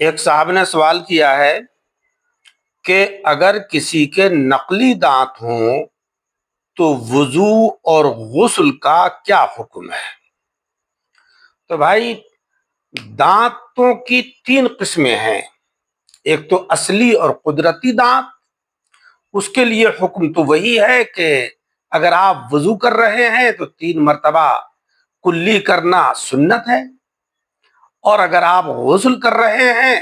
ایک صاحب نے سوال کیا ہے کہ اگر کسی کے نقلی دانت ہوں تو وضو اور غسل کا کیا حکم ہے؟ تو بھائی، دانتوں کی 3 قسمیں ہیں۔ ایک تو اصلی اور قدرتی دانت، اس کے لیے حکم تو وہی ہے کہ اگر آپ وضو کر رہے ہیں تو 3 مرتبہ کلی کرنا سنت ہے، اور اگر آپ غسل کر رہے ہیں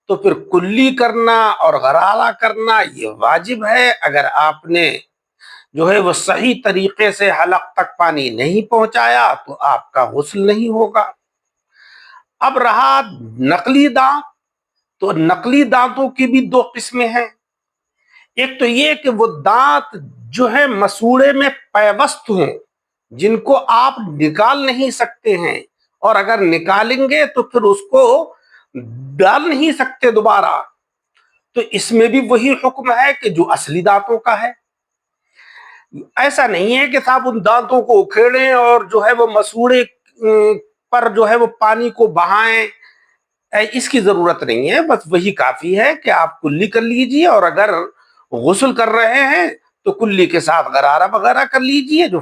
تو پھر کلی کرنا اور غرارہ کرنا یہ واجب ہے۔ اگر آپ نے جو ہے وہ صحیح طریقے سے حلق تک پانی نہیں پہنچایا تو آپ کا غسل نہیں ہوگا۔ اب رہا نقلی دانت، تو نقلی دانتوں کی بھی 2 قسمیں ہیں۔ ایک تو یہ کہ وہ دانت جو ہے مسوڑے میں پیوست ہوں، جن کو آپ نکال نہیں سکتے ہیں، اور اگر نکالیں گے تو پھر اس کو ڈال نہیں سکتے دوبارہ، تو اس میں بھی وہی حکم ہے کہ جو اصلی دانتوں کا ہے۔ ایسا نہیں ہے کہ صاحب ان دانتوں کو اکھیڑیں اور جو ہے وہ مسوڑے پر جو ہے وہ پانی کو بہائیں، اس کی ضرورت نہیں ہے۔ بس وہی کافی ہے کہ آپ کلی کر لیجئے، اور اگر غسل کر رہے ہیں تو کلی کے ساتھ غرارہ وغیرہ کر لیجئے، جو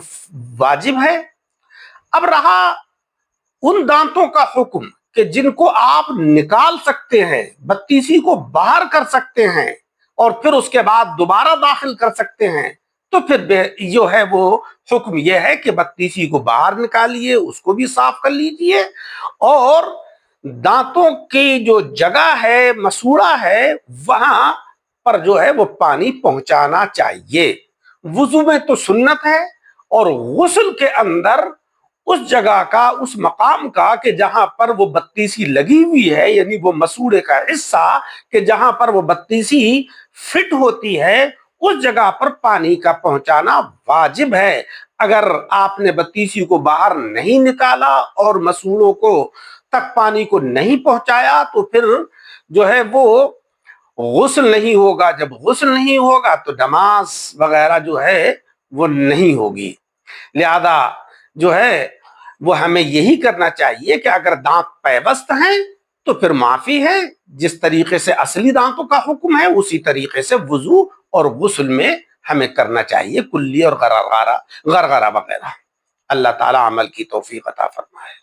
واجب ہے۔ اب رہا ان دانتوں کا حکم کہ جن کو آپ نکال سکتے ہیں، بتیسی کو باہر کر سکتے ہیں اور پھر اس کے بعد دوبارہ داخل کر سکتے ہیں، تو پھر جو ہے وہ حکم یہ ہے کہ بتیسی کو باہر نکالیے، اس کو بھی صاف کر لیجئے، اور دانتوں کی جو جگہ ہے، مسوڑا ہے، وہاں پر جو ہے وہ پانی پہنچانا چاہیے۔ وضو میں تو سنت ہے، اور غسل کے اندر اس جگہ کا، اس مقام کا کہ جہاں پر وہ بتیسی لگی ہوئی ہے، یعنی وہ مسوڑے کا حصہ کہ جہاں پر وہ بتیسی فٹ ہوتی ہے، اس جگہ پر پانی کا پہنچانا واجب ہے۔ اگر آپ نے بتیسی کو باہر نہیں نکالا اور مسوڑوں کو تک پانی کو نہیں پہنچایا تو پھر جو ہے وہ غسل نہیں ہوگا۔ جب غسل نہیں ہوگا تو نماز وغیرہ جو ہے وہ نہیں ہوگی۔ لہذا جو ہے وہ ہمیں یہی کرنا چاہیے کہ اگر دانت پیوست ہیں تو پھر معافی ہے، جس طریقے سے اصلی دانتوں کا حکم ہے اسی طریقے سے وضو اور غسل میں ہمیں کرنا چاہیے، کلی اور غرغرہ وغیرہ۔ اللہ تعالی عمل کی توفیق عطا فرمائے۔